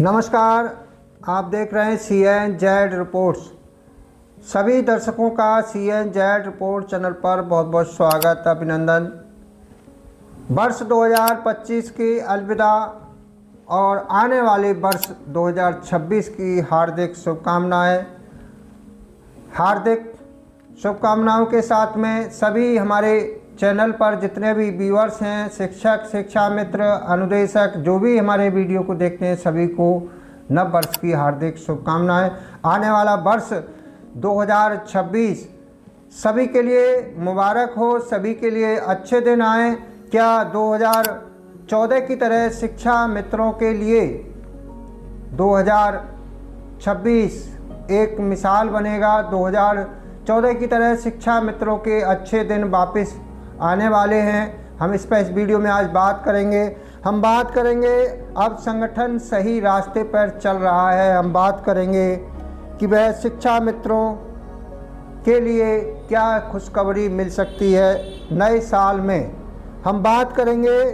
नमस्कार, आप देख रहे हैं CNZ रिपोर्ट्स। सभी दर्शकों का CNZ रिपोर्ट चैनल पर बहुत बहुत स्वागत, अभिनंदन। वर्ष 2025 की अलविदा और आने वाले वर्ष 2026 की हार्दिक शुभकामनाएं। हार्दिक शुभकामनाओं के साथ में सभी हमारे चैनल पर जितने भी व्यूअर्स हैं, शिक्षक, शिक्षा मित्र, अनुदेशक, जो भी हमारे वीडियो को देखते हैं, सभी को नव वर्ष की हार्दिक शुभकामनाएं। आने वाला वर्ष 2026 सभी के लिए मुबारक हो, सभी के लिए अच्छे दिन आए। क्या 2014 की तरह शिक्षा मित्रों के लिए 2026 एक मिसाल बनेगा? 2014 की तरह शिक्षा मित्रों के अच्छे दिन वापस आने वाले हैं। हम इस पर इस वीडियो में आज बात करेंगे। हम बात करेंगे अब संगठन सही रास्ते पर चल रहा है। हम बात करेंगे कि वह शिक्षा मित्रों के लिए क्या खुशखबरी मिल सकती है नए साल में। हम बात करेंगे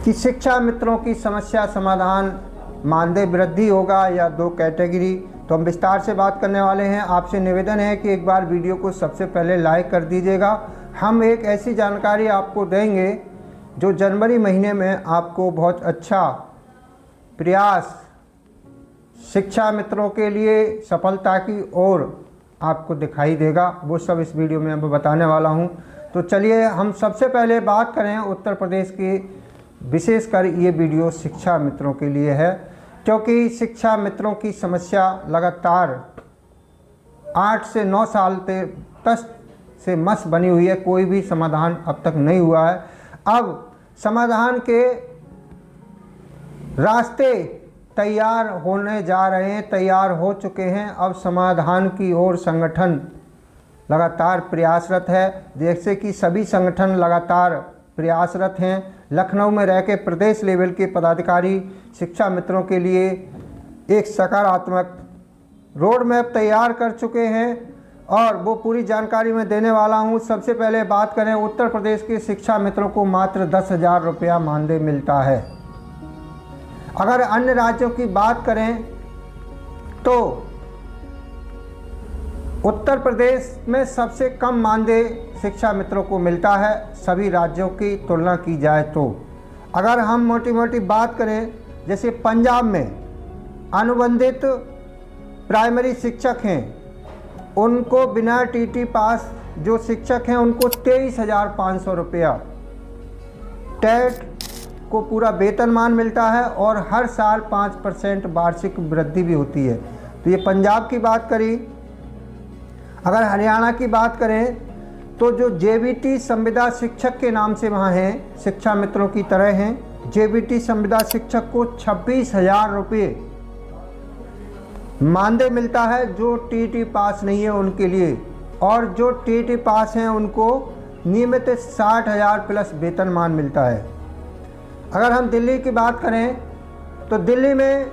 कि शिक्षा मित्रों की समस्या समाधान मानदेय वृद्धि होगा या 2 कैटेगरी। तो हम विस्तार से बात करने वाले हैं। आपसे निवेदन है कि एक बार वीडियो को सबसे पहले लाइक कर दीजिएगा। हम एक ऐसी जानकारी आपको देंगे जो जनवरी महीने में आपको बहुत अच्छा प्रयास शिक्षा मित्रों के लिए सफलता की ओर आपको दिखाई देगा। वो सब इस वीडियो में मैं बताने वाला हूं। तो चलिए हम सबसे पहले बात करें उत्तर प्रदेश की। विशेषकर ये वीडियो शिक्षा मित्रों के लिए है, क्योंकि शिक्षा मित्रों की समस्या लगातार 8 से 9 साल तक से मस बनी हुई है। कोई भी समाधान अब तक नहीं हुआ है। अब समाधान के रास्ते तैयार होने जा रहे हैं, तैयार हो चुके हैं। अब समाधान की ओर संगठन लगातार प्रयासरत है। जैसे कि सभी संगठन लगातार प्रयासरत हैं। लखनऊ में रह के प्रदेश लेवल के पदाधिकारी शिक्षा मित्रों के लिए एक सकारात्मक रोड मैप तैयार कर चुके हैं और वो पूरी जानकारी मैं देने वाला हूं। सबसे पहले बात करें, उत्तर प्रदेश के शिक्षा मित्रों को मात्र 10,000 रुपया मानदेय मिलता है। अगर अन्य राज्यों की बात करें तो उत्तर प्रदेश में सबसे कम मानदेय शिक्षा मित्रों को मिलता है सभी राज्यों की तुलना की जाए तो। अगर हम मोटी मोटी बात करें, जैसे पंजाब में अनुबंधित प्राइमरी शिक्षक हैं, उनको बिना टीटी पास जो शिक्षक हैं उनको 23,500 रुपया टेट को पूरा वेतनमान मिलता है और हर साल 5% वार्षिक वृद्धि भी होती है। तो ये पंजाब की बात करी। अगर हरियाणा की बात करें तो जो JBT संविदा शिक्षक के नाम से वहाँ हैं, शिक्षा मित्रों की तरह हैं, JBT संविदा शिक्षक को 26,000 रुपये मानदेय मिलता है जो टीटी पास नहीं है उनके लिए। और जो टीटी पास हैं उनको नियमित 60,000 प्लस वेतनमान मिलता है। अगर हम दिल्ली की बात करें तो दिल्ली में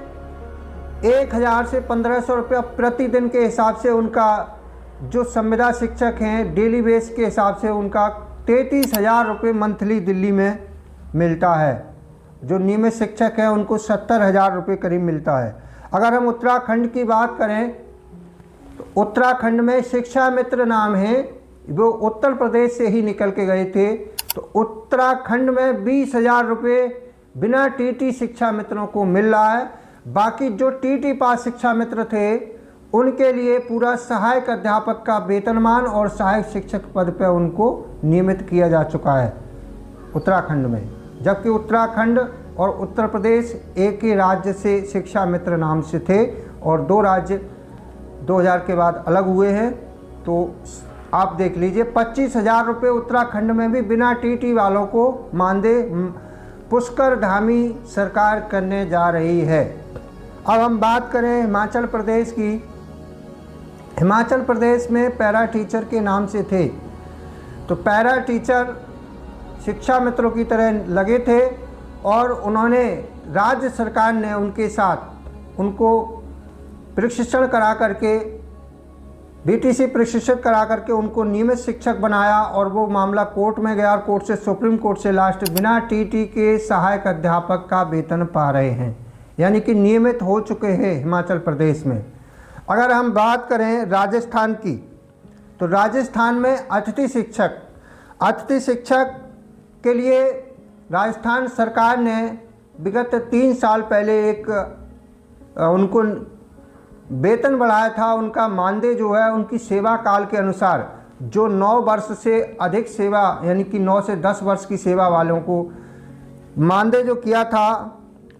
1,000 से 1,500 रुपया प्रतिदिन के हिसाब से उनका जो संविदा शिक्षक हैं डेली बेस के हिसाब से उनका 33,000 रुपये मंथली दिल्ली में मिलता है। जो नियमित शिक्षक हैं उनको 70,000 रुपये करीब मिलता है। अगर हम उत्तराखंड की बात करें तो उत्तराखंड में शिक्षा मित्र नाम है, वो उत्तर प्रदेश से ही निकल के गए थे। तो उत्तराखंड में 20,000 रुपये बिना टीटी शिक्षा मित्रों को मिल रहा है। बाकी जो टीटी पास शिक्षा मित्र थे उनके लिए पूरा सहायक अध्यापक का वेतनमान और सहायक शिक्षक पद पर उनको नियमित किया जा चुका है उत्तराखंड में। जबकि उत्तराखंड और उत्तर प्रदेश एक ही राज्य से शिक्षा मित्र नाम से थे और 2 राज्य 2000 के बाद अलग हुए हैं। तो आप देख लीजिए 25,000 रुपये उत्तराखंड में भी बिना टीटी वालों को मानदेय पुष्कर धामी सरकार करने जा रही है। अब हम बात करें हिमाचल प्रदेश की। हिमाचल प्रदेश में पैरा टीचर के नाम से थे, तो पैरा टीचर शिक्षा मित्रों की तरह लगे थे और उन्होंने राज्य सरकार ने उनके साथ उनको प्रशिक्षण करा करके BTC प्रशिक्षित करा करके उनको नियमित शिक्षक बनाया और वो मामला कोर्ट में गया और कोर्ट से सुप्रीम कोर्ट से लास्ट बिना टीटी के सहायक अध्यापक का वेतन पा रहे हैं। यानी कि नियमित हो चुके हैं हिमाचल प्रदेश में। अगर हम बात करें राजस्थान की, तो राजस्थान में अतिथि शिक्षक के लिए राजस्थान सरकार ने विगत 3 साल पहले एक उनको वेतन बढ़ाया था। उनका मानदेय जो है उनकी सेवा काल के अनुसार, जो 9 वर्ष से अधिक सेवा यानी कि 9 से 10 वर्ष की सेवा वालों को मानदेय जो किया था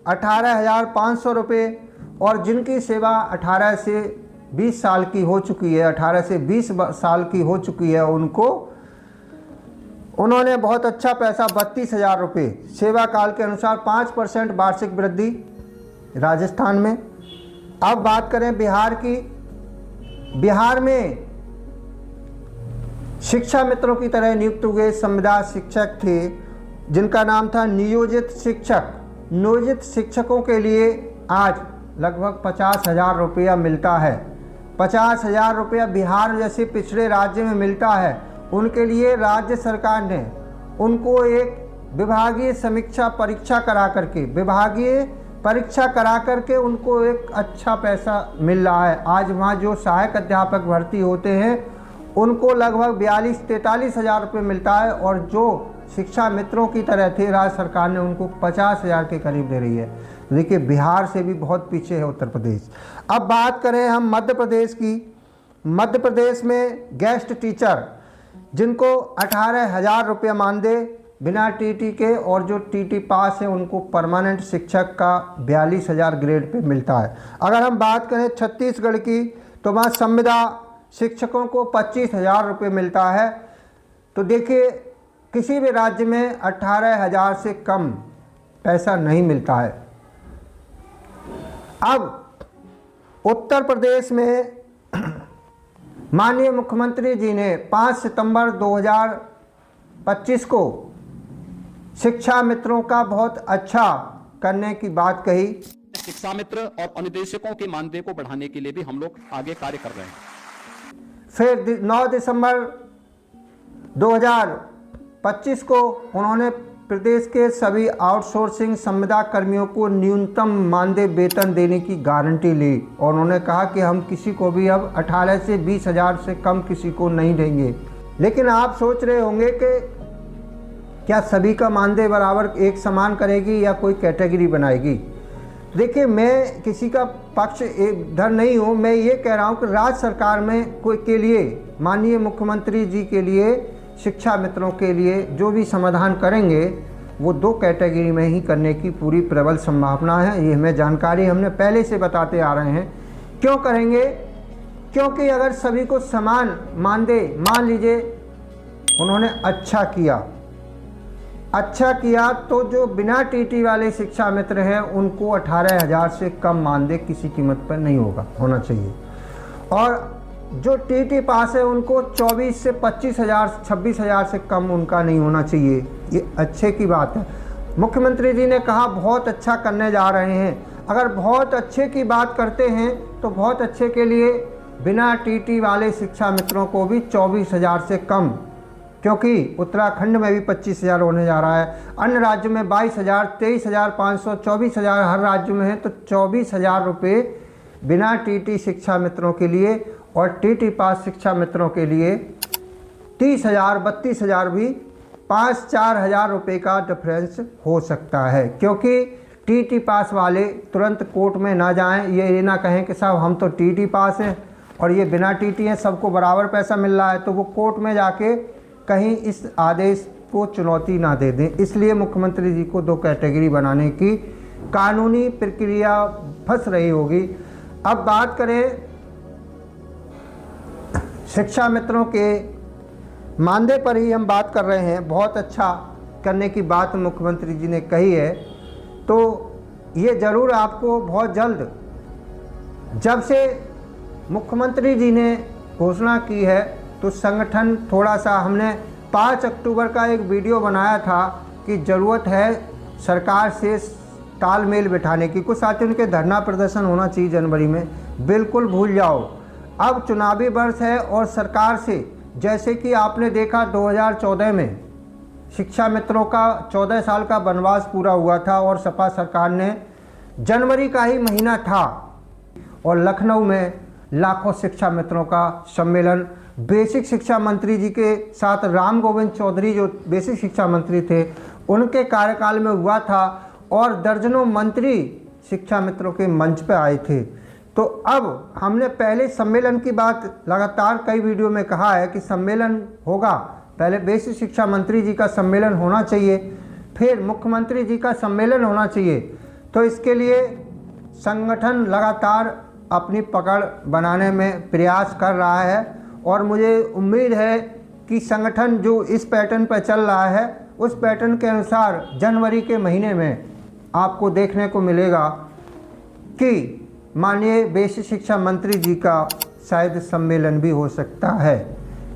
18,500 रुपये, और जिनकी सेवा 18 से 20 साल की हो चुकी है, 18 से 20 साल की हो चुकी है, उन्होंने बहुत अच्छा पैसा 32,000 रुपये सेवा काल के अनुसार 5% वार्षिक वृद्धि राजस्थान में। अब बात करें बिहार की, बिहार में शिक्षा मित्रों की तरह नियुक्त हुए संविदा शिक्षक थे जिनका नाम था नियोजित शिक्षक। नियोजित शिक्षकों के लिए आज लगभग 50,000 रुपया मिलता है। 50,000 रुपया बिहार जैसे पिछड़े राज्य में मिलता है। उनके लिए राज्य सरकार ने उनको एक विभागीय समीक्षा परीक्षा करा करके उनको एक अच्छा पैसा मिल रहा है। आज वहाँ जो सहायक अध्यापक भर्ती होते हैं उनको लगभग 42-43,000 रुपये मिलता है, और जो शिक्षा मित्रों की तरह थे राज्य सरकार ने उनको 50,000 के करीब दे रही है। देखिए बिहार से भी बहुत पीछे है उत्तर प्रदेश। अब बात करें हम मध्य प्रदेश की, मध्य प्रदेश में गेस्ट टीचर जिनको 18,000 रुपये मानदेय बिना टीटी के, और जो टीटी पास है उनको परमानेंट शिक्षक का 42,000 ग्रेड पे मिलता है। अगर हम बात करें छत्तीसगढ़ की, तो वहाँ संविदा शिक्षकों को 25,000 रुपये मिलता है। तो देखिए किसी भी राज्य में 18,000 से कम पैसा नहीं मिलता है। अब उत्तर प्रदेश में माननीय मुख्यमंत्री जी ने 5 सितंबर 2025 को शिक्षा मित्रों का बहुत अच्छा करने की बात कही। शिक्षा मित्र और अनुदेशकों के मानदेय को बढ़ाने के लिए भी हम लोग आगे कार्य कर रहे हैं। फिर 9 दिसंबर 2025 को उन्होंने प्रदेश के सभी आउटसोर्सिंग संविदा कर्मियों को न्यूनतम मानदेय वेतन देने की गारंटी ली, और उन्होंने कहा कि हम किसी को भी अब 18 से 20,000 से कम किसी को नहीं देंगे। लेकिन आप सोच रहे होंगे कि क्या सभी का मानदेय बराबर एक समान करेगी या कोई कैटेगरी बनाएगी। देखिए मैं किसी का पक्ष इधर नहीं हूँ, मैं ये कह रहा हूँ कि राज्य सरकार में कोई के लिए माननीय मुख्यमंत्री जी के लिए शिक्षा मित्रों के लिए जो भी समाधान करेंगे वो 2 कैटेगरी में ही करने की पूरी प्रबल संभावना है। ये हमें जानकारी हमने पहले से बताते आ रहे हैं। क्यों करेंगे? क्योंकि अगर सभी को समान मानदेय, मान लीजिए उन्होंने अच्छा किया तो जो बिना टीटी वाले शिक्षा मित्र हैं उनको 18,000 से कम मानदेय किसी कीमत पर नहीं होना चाहिए, और जो टीटी पास है उनको 24 से 25,000 26,000 से कम उनका नहीं होना चाहिए। ये अच्छे की बात है। मुख्यमंत्री जी ने कहा बहुत अच्छा करने जा रहे हैं। अगर बहुत अच्छे की बात करते हैं तो बहुत अच्छे के लिए बिना टीटी वाले शिक्षा मित्रों को भी 24,000 से कम, क्योंकि उत्तराखंड में भी 25,000 होने जा रहा है, अन्य राज्यों में 22,000, 23,500, 24,000 हर राज्य में है, तो 24,000 रुपये बिना टीटी शिक्षा मित्रों के लिए, और टीटी पास शिक्षा मित्रों के लिए 30,000, 32,000 भी 5-4 हज़ार रुपये का डिफरेंस हो सकता है। क्योंकि टीटी पास वाले तुरंत कोर्ट में ना जाएं, ये ना कहें कि साहब हम तो टीटी पास हैं और ये बिना टीटी हैं, सबको बराबर पैसा मिल रहा है, तो वो कोर्ट में जाके कहीं इस आदेश को चुनौती ना दे दें। इसलिए मुख्यमंत्री जी को 2 कैटेगरी बनाने की कानूनी प्रक्रिया फंस रही होगी। अब बात करें शिक्षा मित्रों के मानदेय पर ही हम बात कर रहे हैं। बहुत अच्छा करने की बात मुख्यमंत्री जी ने कही है, तो ये ज़रूर आपको बहुत जल्द, जब से मुख्यमंत्री जी ने घोषणा की है तो संगठन थोड़ा सा, हमने 5 अक्टूबर का एक वीडियो बनाया था कि ज़रूरत है सरकार से तालमेल बिठाने की। कुछ साथियों उनके धरना प्रदर्शन होना चाहिए जनवरी में, बिल्कुल भूल जाओ। अब चुनावी वर्ष है और सरकार से, जैसे कि आपने देखा 2014 में शिक्षा मित्रों का 14 साल का वनवास पूरा हुआ था और सपा सरकार ने जनवरी का ही महीना था और लखनऊ में लाखों शिक्षा मित्रों का सम्मेलन बेसिक शिक्षा मंत्री जी के साथ राम गोविंद चौधरी जो बेसिक शिक्षा मंत्री थे उनके कार्यकाल में हुआ था और दर्जनों मंत्री शिक्षा मित्रों के मंच पर आए थे। तो अब हमने पहले सम्मेलन की बात लगातार कई वीडियो में कहा है कि सम्मेलन होगा, पहले बेसिक शिक्षा मंत्री जी का सम्मेलन होना चाहिए, फिर मुख्यमंत्री जी का सम्मेलन होना चाहिए। तो इसके लिए संगठन लगातार अपनी पकड़ बनाने में प्रयास कर रहा है और मुझे उम्मीद है कि संगठन जो इस पैटर्न पर चल रहा है उस पैटर्न के अनुसार जनवरी के महीने में आपको देखने को मिलेगा कि माननीय बेसिक शिक्षा मंत्री जी का शायद सम्मेलन भी हो सकता है।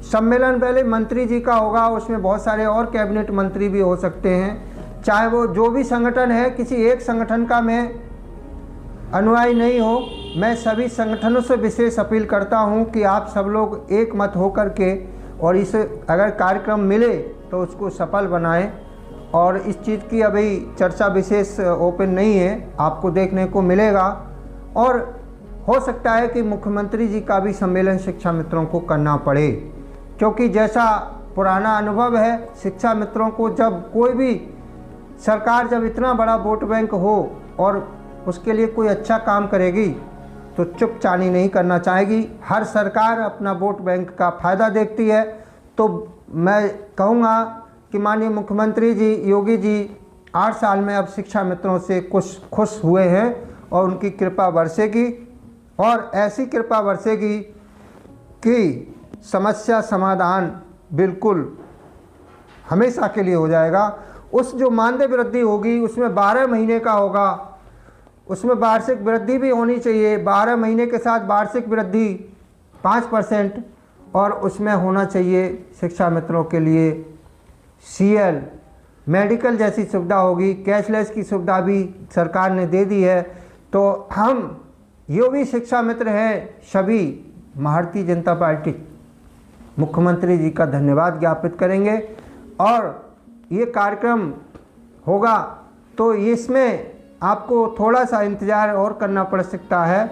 सम्मेलन पहले मंत्री जी का होगा, उसमें बहुत सारे और कैबिनेट मंत्री भी हो सकते हैं। चाहे वो जो भी संगठन है, किसी एक संगठन का मैं अनुयायी नहीं हो, मैं सभी संगठनों से विशेष अपील करता हूं कि आप सब लोग एक मत होकर के और इस अगर कार्यक्रम मिले तो उसको सफल बनाएं। और इस चीज़ की अभी चर्चा विशेष ओपन नहीं है, आपको देखने को मिलेगा और हो सकता है कि मुख्यमंत्री जी का भी सम्मेलन शिक्षा मित्रों को करना पड़े, क्योंकि जैसा पुराना अनुभव है शिक्षा मित्रों को, जब कोई भी सरकार जब इतना बड़ा वोट बैंक हो और उसके लिए कोई अच्छा काम करेगी तो चुपचानी नहीं करना चाहेगी। हर सरकार अपना वोट बैंक का फ़ायदा देखती है। तो मैं कहूँगा कि माननीय मुख्यमंत्री जी योगी जी 8 साल में अब शिक्षा मित्रों से कुछ खुश हुए हैं और उनकी कृपा बरसेगी और ऐसी कृपा बरसेगी कि समस्या समाधान बिल्कुल हमेशा के लिए हो जाएगा। उस जो मानदेय वृद्धि होगी उसमें 12 महीने का होगा, उसमें वार्षिक वृद्धि भी होनी चाहिए। 12 महीने के साथ वार्षिक वृद्धि 5% और उसमें होना चाहिए शिक्षा मित्रों के लिए CL मेडिकल जैसी सुविधा होगी, कैशलेस की सुविधा भी सरकार ने दे दी है। तो हम जो भी शिक्षा मित्र हैं सभी भारतीय जनता पार्टी मुख्यमंत्री जी का धन्यवाद ज्ञापित करेंगे और ये कार्यक्रम होगा तो इसमें आपको थोड़ा सा इंतज़ार और करना पड़ सकता है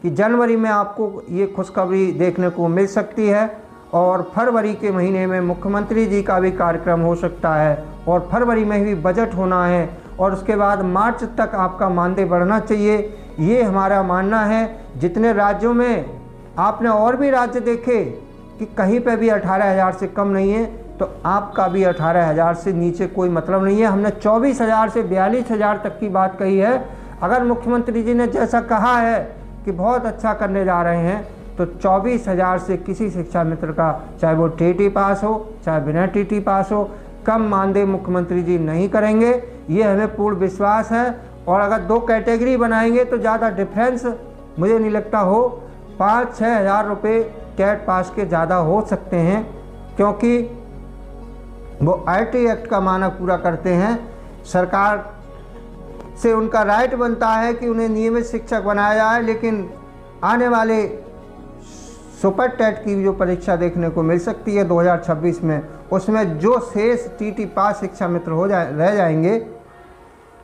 कि जनवरी में आपको ये खुशखबरी देखने को मिल सकती है और फरवरी के महीने में मुख्यमंत्री जी का भी कार्यक्रम हो सकता है और फरवरी में भी बजट होना है और उसके बाद मार्च तक आपका मानदेय बढ़ना चाहिए, ये हमारा मानना है। जितने राज्यों में आपने और भी राज्य देखे कि कहीं पे भी 18,000 से कम नहीं है, तो आपका भी 18,000 से नीचे कोई मतलब नहीं है। हमने 24,000 से 42,000 तक की बात कही है। अगर मुख्यमंत्री जी ने जैसा कहा है कि बहुत अच्छा करने जा रहे हैं तो 24,000 से किसी शिक्षा मित्र का, चाहे वो TT पास हो चाहे बिना TT पास हो, कम मानदेय मुख्यमंत्री जी नहीं करेंगे, ये हमें पूर्ण विश्वास है। और अगर 2 कैटेगरी बनाएंगे तो ज़्यादा डिफरेंस मुझे नहीं लगता हो, 5-6 हज़ार रुपये कैट पास के ज़्यादा हो सकते हैं, क्योंकि वो IT एक्ट का मानक पूरा करते हैं। सरकार से उनका राइट बनता है कि उन्हें नियमित शिक्षक बनाया जाए, लेकिन आने वाले सुपर टेट की जो परीक्षा देखने को मिल सकती है 2026 में, उसमें जो शेष TT पास शिक्षा मित्र रह जाएंगे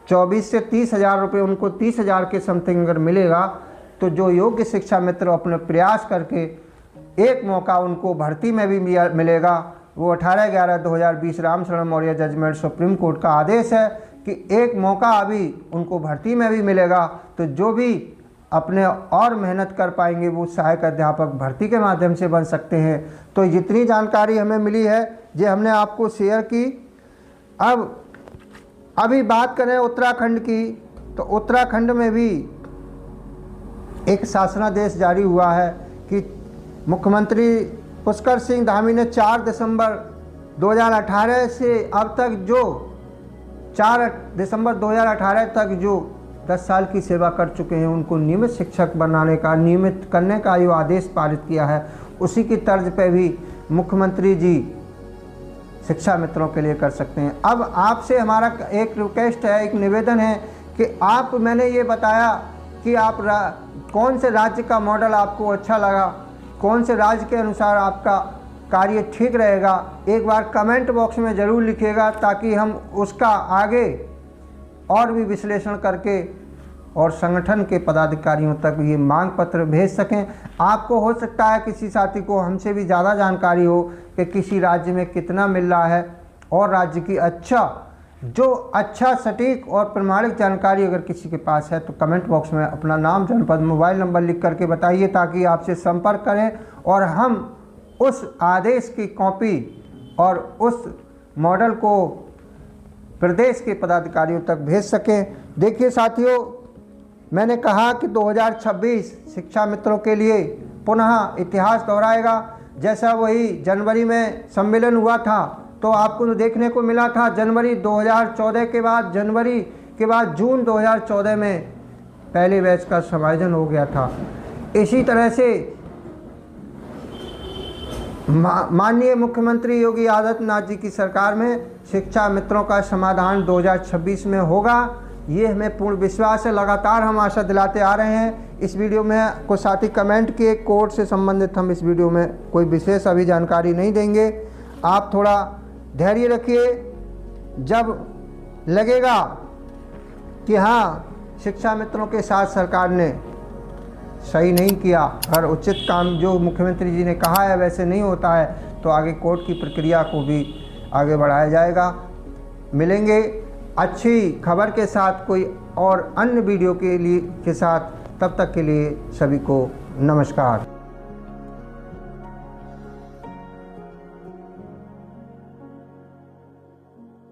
24 से 30,000 रुपये, उनको 30,000 के समथिंग अगर मिलेगा तो जो योग्य शिक्षा मित्र अपने प्रयास करके एक मौका उनको भर्ती में भी मिलेगा। वो 18/11/2020 Ramsharan Maurya judgement supreme court का आदेश है कि एक मौका अभी उनको भर्ती में भी मिलेगा। तो जो भी अपने और मेहनत कर पाएंगे वो सहायक अध्यापक भर्ती के माध्यम से बन सकते हैं। तो जितनी जानकारी हमें मिली है ये हमने आपको शेयर की। अब अभी बात करें उत्तराखंड की, तो उत्तराखंड में भी एक शासनादेश जारी हुआ है कि मुख्यमंत्री पुष्कर सिंह धामी ने 4 दिसंबर 2018 से अब तक जो 4 दिसंबर 2018 तक जो 10 साल की सेवा कर चुके हैं उनको नियमित शिक्षक नियमित करने का जो आदेश पारित किया है, उसी की तर्ज पे भी मुख्यमंत्री जी शिक्षा मित्रों के लिए कर सकते हैं। अब आपसे हमारा एक रिक्वेस्ट है, एक निवेदन है कि आप, मैंने ये बताया कि आप कौन से राज्य का मॉडल आपको अच्छा लगा, कौन से राज्य के अनुसार आपका कार्य ठीक रहेगा, एक बार कमेंट बॉक्स में ज़रूर लिखिएगा ताकि हम उसका आगे और भी विश्लेषण करके और संगठन के पदाधिकारियों तक ये मांग पत्र भेज सकें। आपको हो सकता है किसी साथी को हमसे भी ज़्यादा जानकारी हो कि किसी राज्य में कितना मिल रहा है, और राज्य की अच्छा सटीक और प्रमाणिक जानकारी अगर किसी के पास है तो कमेंट बॉक्स में अपना नाम, जनपद, मोबाइल नंबर लिख करके बताइए, ताकि आपसे संपर्क करें और हम उस आदेश की कॉपी और उस मॉडल को प्रदेश के पदाधिकारियों तक भेज सकें। देखिए साथियों, मैंने कहा कि 2026 शिक्षा मित्रों के लिए पुनः इतिहास दोहराएगा। जैसा वही जनवरी में सम्मेलन हुआ था तो आपको तो देखने को मिला था, जनवरी 2014 के बाद जून 2014 में पहले बैच का समायोजन हो गया था। इसी तरह से माननीय मुख्यमंत्री योगी आदित्यनाथ जी की सरकार में शिक्षा मित्रों का समाधान 2026 में होगा, ये हमें पूर्ण विश्वास है। लगातार हम आशा दिलाते आ रहे हैं। इस वीडियो में कुछ साथी कमेंट किए, कोर्ट से संबंधित हम इस वीडियो में कोई विशेष अभी जानकारी नहीं देंगे। आप थोड़ा धैर्य रखिए, जब लगेगा कि हाँ शिक्षा मित्रों के साथ सरकार ने सही नहीं किया, अगर उचित काम जो मुख्यमंत्री जी ने कहा है वैसे नहीं होता है, तो आगे कोर्ट की प्रक्रिया को भी आगे बढ़ाया जाएगा। मिलेंगे अच्छी खबर के साथ कोई और अन्य वीडियो के साथ, तब तक के लिए सभी को नमस्कार।